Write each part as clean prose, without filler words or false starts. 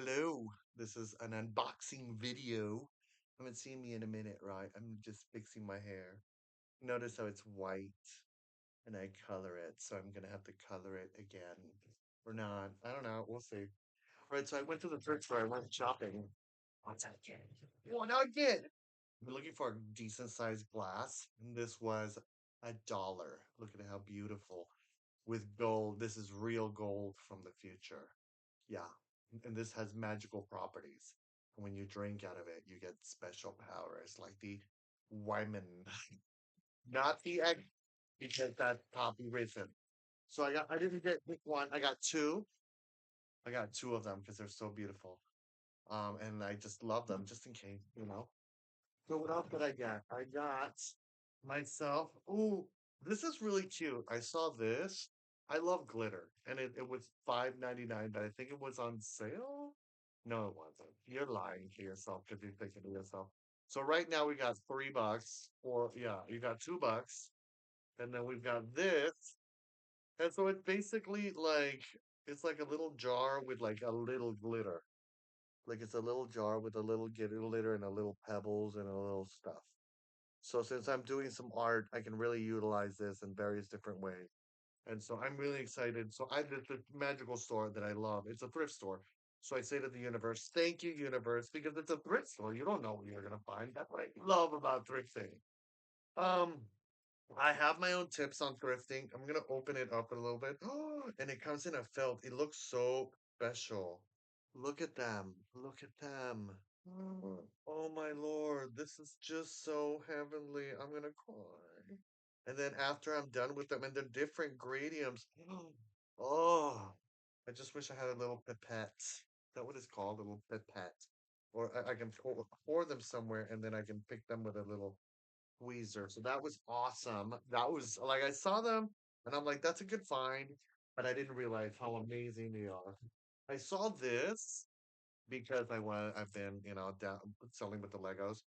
Hello. This is an unboxing video. Haven't seen me in a minute, right? I'm just fixing my hair. Notice how it's white and I color it, so I'm gonna have to color it again. Or not. I don't know. We'll see. All right, so I went to the thrift store. I went shopping. What's that again? What again? I'm looking for a decent sized glass, and this was $1. Look at how beautiful with gold. This is real gold from the future. Yeah. And this has magical properties. When you drink out of it, you get special powers like the Wyman, not the egg, because that's copywritten. So I didn't get pick one. I got two. I got two of them because they're so beautiful. And I just love them just in case. So what else did I get? I got myself. Ooh, this is really cute. I saw this. I love glitter, and it was 5.99, but I think it was on sale. No, it wasn't. You're lying to yourself because you're thinking to yourself. So right now we got $3, or yeah, you got $2, and then we've got this, and so it's basically like it's like a little jar with like a little glitter. Like it's a little jar with a little glitter and a little pebbles and a little stuff. So since I'm doing some art, I can really utilize this in various different ways. And so I'm really excited. So I did the magical store that I love. It's a thrift store. So I say to the universe, thank you, universe, because it's a thrift store. You don't know what you're gonna find. That's what I love about thrifting. Um, I have my own tips on thrifting. I'm gonna open it up a little bit. And it comes in a felt. It looks so special. Look at them. Look at them. Oh my lord, this is just so heavenly. I'm gonna cry. And then after I'm done with them, and they're different gradients. Oh, I just wish I had a little pipette. Is that what it's called? A little pipette. Or I can pour them somewhere and then I can pick them with a little tweezer. So that was awesome. That was like I saw them and I'm like, that's a good find, but I didn't realize how amazing they are. I saw this because I've been, down selling with the Legos.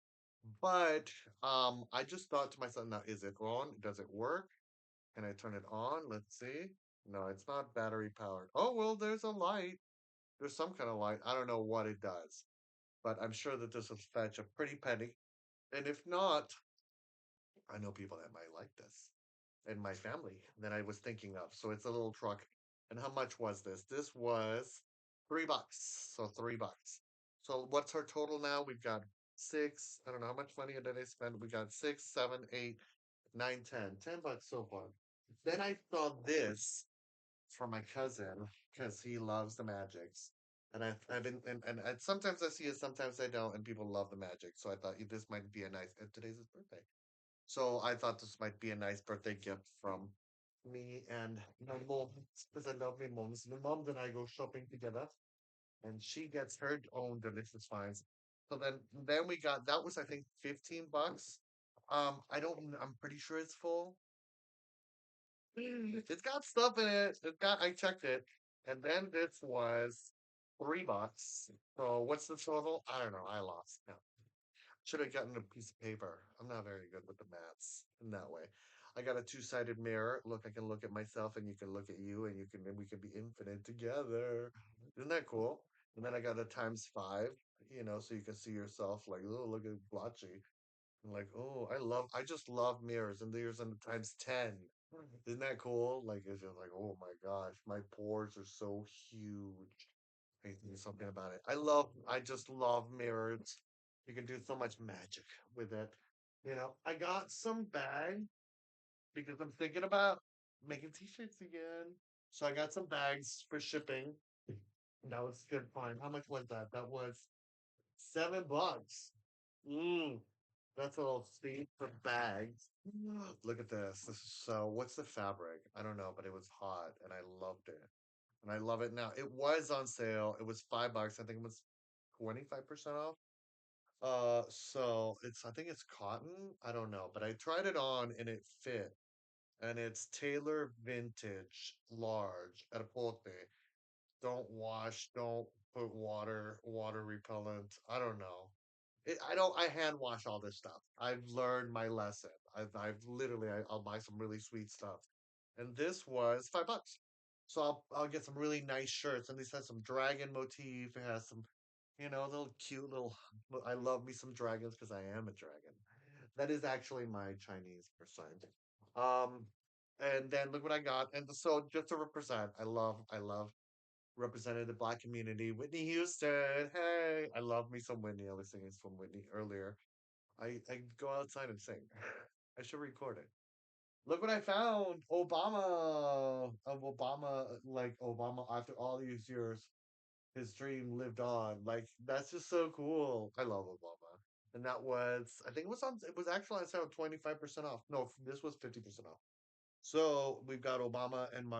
But I just thought to myself, now is it on? Does it work? Can I turn it on? Let's see. No, it's not battery powered. Oh well, there's a light. There's some kind of light. I don't know what it does, but I'm sure that this will fetch a pretty penny. And if not, I know people that might like this. And my family that I was thinking of. So it's a little truck. And how much was this? This was $3. So $3. So what's our total now? We've got six. I don't know how much money did I spend. We got six, seven, eight, nine, 10. $10 so far. Then I saw this from my cousin because he loves the magics. And I've been and sometimes I see it, sometimes I don't, and people love the magic. So I thought this might be a nice. And today's his birthday. So I thought this might be a nice birthday gift from me and my mom, because I love my mom's. My mom and I go shopping together, and she gets her own delicious finds. So then we got that was I think $15. I don't. I'm pretty sure it's full. It's got stuff in it. It's got. I checked it, and then this was $3. So what's the total? I don't know. I lost. No. Should have gotten a piece of paper. I'm not very good with the maths in that way. I got a two-sided mirror. Look, I can look at myself and you can look at you and we can be infinite together. Isn't that cool? And then I got a times five, so you can see yourself like, oh, look at blotchy. And like, oh, I just love mirrors and there's a times 10. Isn't that cool? Like, it's just like, oh my gosh, my pores are so huge. I think there's something about it. I just love mirrors. You can do so much magic with it. I got some bags because I'm thinking about making t-shirts again. So I got some bags for shipping. That was good fun. How much was that? That was $7. Mm, that's a little steep for bags. Look at this. What's the fabric? I don't know, but it was hot and I loved it. And I love it now. It was on sale. It was $5. I think it was 25% off. So I think it's cotton. I don't know, but I tried it on and it fit. And it's Taylor Vintage Large at a Apote. Don't wash, don't put water repellent. I don't know. I hand wash all this stuff. I've learned my lesson. I've literally, I'll buy some really sweet stuff. And this was $5. So I'll get some really nice shirts, and this has some dragon motif. It has some, little cute little. I love me some dragons because I am a dragon. That is actually my Chinese percent. Um, and then look what I got. And so just to represent, I love represented the black community. Whitney Houston, hey, I love me some Whitney. I was singing some Whitney earlier. I go outside and sing. I should record it. Look what I found. Obama of Obama, like Obama after all these years, his dream lived on. Like that's just so cool. I love Obama. And that was, I think it was actually on sale 25% off. No, this was 50% off. So we've got Obama and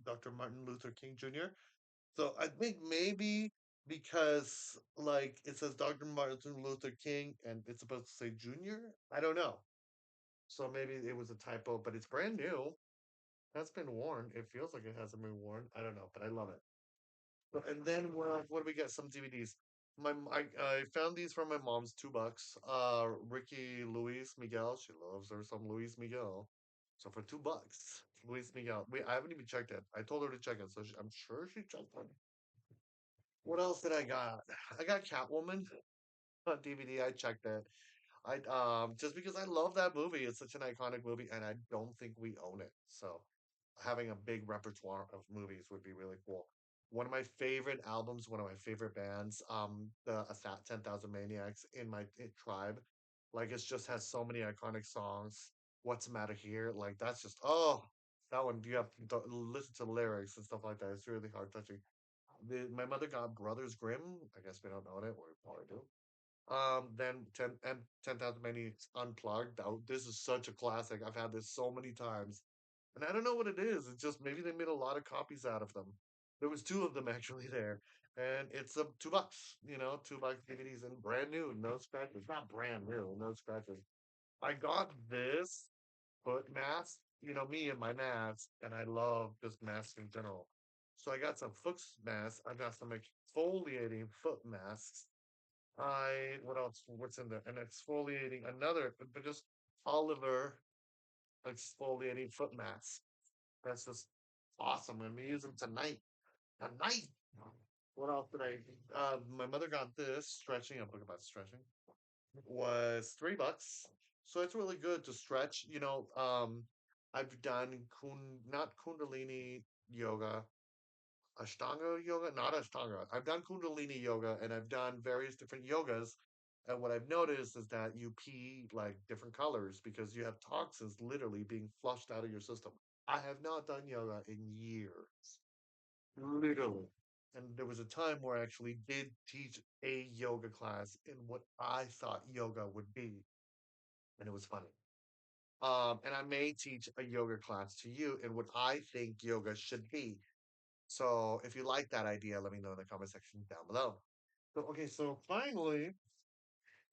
Dr. Martin Luther King Jr. So I think maybe because like it says Dr. Martin Luther King and it's supposed to say Junior. I don't know. So maybe it was a typo, but it's brand new. That's been worn. It feels like it hasn't been worn. I don't know, but I love it. And then what do we get? Some DVDs. I found these from my mom's, $2. Ricky Luis Miguel. She loves her some Luis Miguel. So for $2, Luis Miguel. Wait, I haven't even checked it. I told her to check it, so I'm sure she checked it. What else did I got? I got Catwoman on DVD. I checked it. I just because I love that movie. It's such an iconic movie, and I don't think we own it. So having a big repertoire of movies would be really cool. One of my favorite albums, one of my favorite bands, the 10,000 Maniacs in my tribe. Like it just has so many iconic songs. What's the matter here? Like that's just that one. You have to listen to the lyrics and stuff like that. It's really heart touching. My mother got Brothers Grimm. I guess we don't know it, or we probably do. Then 10,000 Maniacs Unplugged. This is such a classic. I've had this so many times. And I don't know what it is. It's just maybe they made a lot of copies out of them. There was two of them actually there. And it's $2, $2 DVDs and brand new, no scratches. Not brand new, no scratches. I got this foot mask, me and my mask, and I love just masks in general. So I got some foot masks. I got some exfoliating foot masks. What else? What's in there? An exfoliating, another, but just Oliver exfoliating foot mask. That's just awesome. I'm gonna use them tonight. Tonight. What else did I? My mother got this stretching. A book about stretching was $3, so it's really good to stretch. I've done not Kundalini yoga, Ashtanga yoga, not Ashtanga. I've done Kundalini yoga and I've done various different yogas. And what I've noticed is that you pee like different colors because you have toxins literally being flushed out of your system. I have not done yoga in years, literally. And there was a time where I actually did teach a yoga class in what I thought yoga would be, and it was funny. And I may teach a yoga class to you in what I think yoga should be. So if you like that idea, let me know in the comment section down below. So, okay, so finally,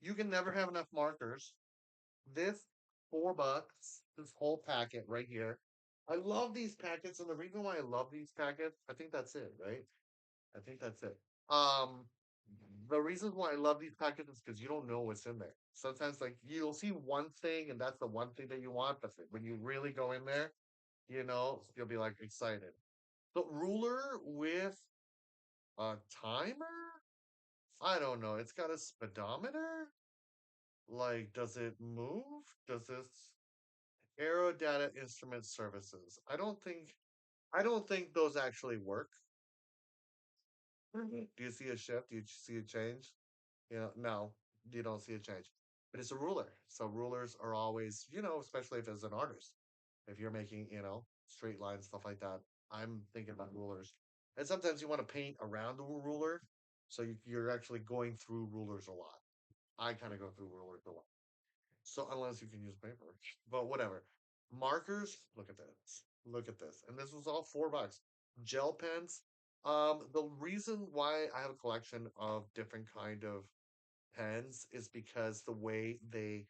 you can never have enough markers. This $4, this whole packet right here. I love these packets, and the reason why I love these packets, I think that's it, right? I think that's it. Um, the reason why I love these packets is because you don't know what's in there. Sometimes, like you'll see one thing, and that's the one thing that you want. But when you really go in there, you'll be like excited. The ruler with a timer? I don't know. It's got a speedometer. Like, does it move? Does this Aero Data Instrument Services? I don't think those actually work. Do you see a shift? Do you see a change? No, you don't see a change. But it's a ruler. So rulers are always, especially if it's an artist. If you're making, straight lines, stuff like that. I'm thinking about rulers. And sometimes you want to paint around the ruler. So you're actually going through rulers a lot. I kind of go through rulers a lot. So unless you can use paper, but whatever. Markers, look at this. Look at this. And this was all $4. Gel pens. The reason why I have a collection of different kind of pens is because the way they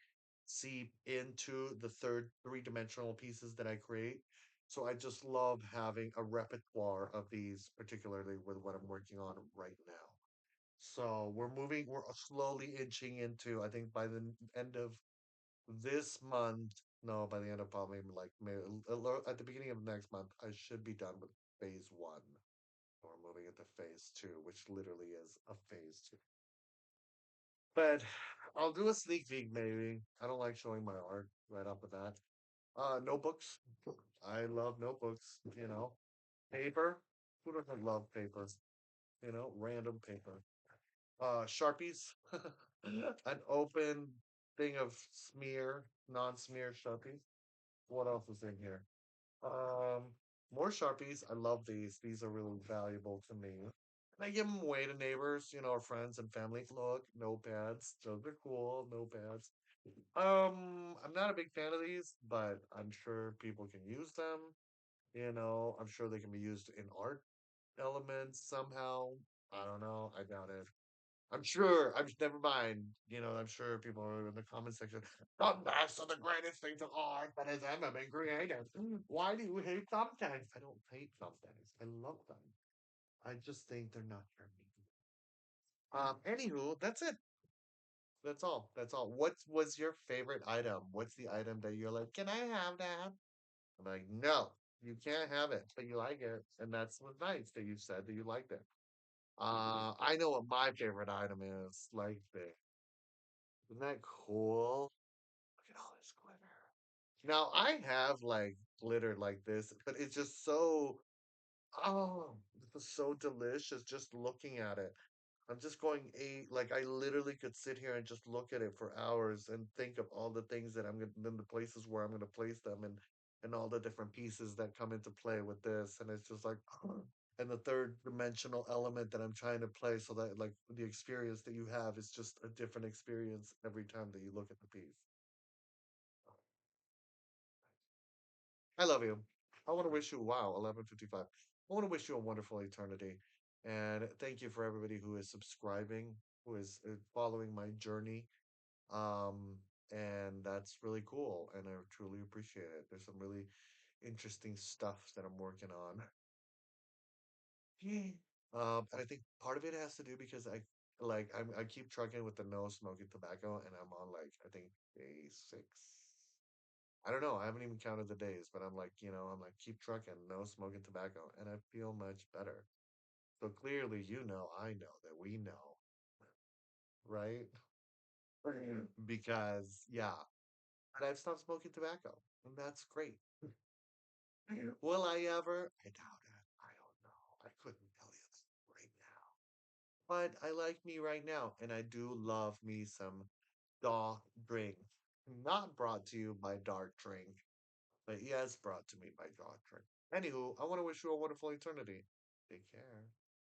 seep into the three-dimensional pieces that I create. So I just love having a repertoire of these, particularly with what I'm working on right now. So we're slowly inching into, I think by the end of this month, no, by the end of probably like May, at the beginning of next month, I should be done with phase one. We're moving into phase two, which literally is a phase two. But I'll do a sneak peek maybe. I don't like showing my art right off the bat. Notebooks. I love notebooks, you know. Paper. Who doesn't love paper? You know, random paper. Sharpies. An open thing of non-smear Sharpies. What else is in here? Um, More Sharpies. I love these. These are really valuable to me. And I give them away to neighbors, you know, or friends and family. Look, notepads. Those are cool. Notepads. I'm not a big fan of these, but I'm sure people can use them. You know, I'm sure they can be used in art elements somehow. I don't know. I doubt it. I'm sure. I'm never mind. You know, I'm sure people are in the comment section. The best of the greatest things of art that has ever been created. Why do you hate thumbtacks? I don't hate thumbtacks. I love them. I just think they're not for me. Anywho, that's it. That's all. That's all. What was your favorite item? What's the item that you're like, can I have that? I'm like, no, you can't have it, but you like it, and that's what's nice that you said that you liked it. I know what my favorite item is. Like the Isn't that cool? Look at all this glitter. Now I have like glitter like this, but it's just so oh, it's so delicious just looking at it. I'm just going like I literally could sit here and just look at it for hours and think of all the things that I'm gonna then the places where I'm gonna place them and all the different pieces that come into play with this. And it's just like and the third dimensional element that I'm trying to play so that like the experience that you have is just a different experience every time that you look at the piece. I love you. I want to wish you wow, 11:55. I want to wish you a wonderful eternity. And thank you for everybody who is subscribing, who is following my journey. Um, and that's really cool. And I truly appreciate it. There's some really interesting stuff that I'm working on. And I think part of it has to do because I keep trucking with the no smoking tobacco, and I'm on like I think day six. I don't know. I haven't even counted the days, but I'm like, I'm like keep trucking, no smoking tobacco, and I feel much better. So clearly, I know that we know, right? Because yeah, and I've stopped smoking tobacco, and that's great. Will I ever? I doubt it. I don't know. I couldn't tell you that right now. But I like me right now, and I do love me some dark drink. Not brought to you by Dark Drink, but yes, brought to me by Dark Drink. Anywho, I want to wish you a wonderful eternity. Take care.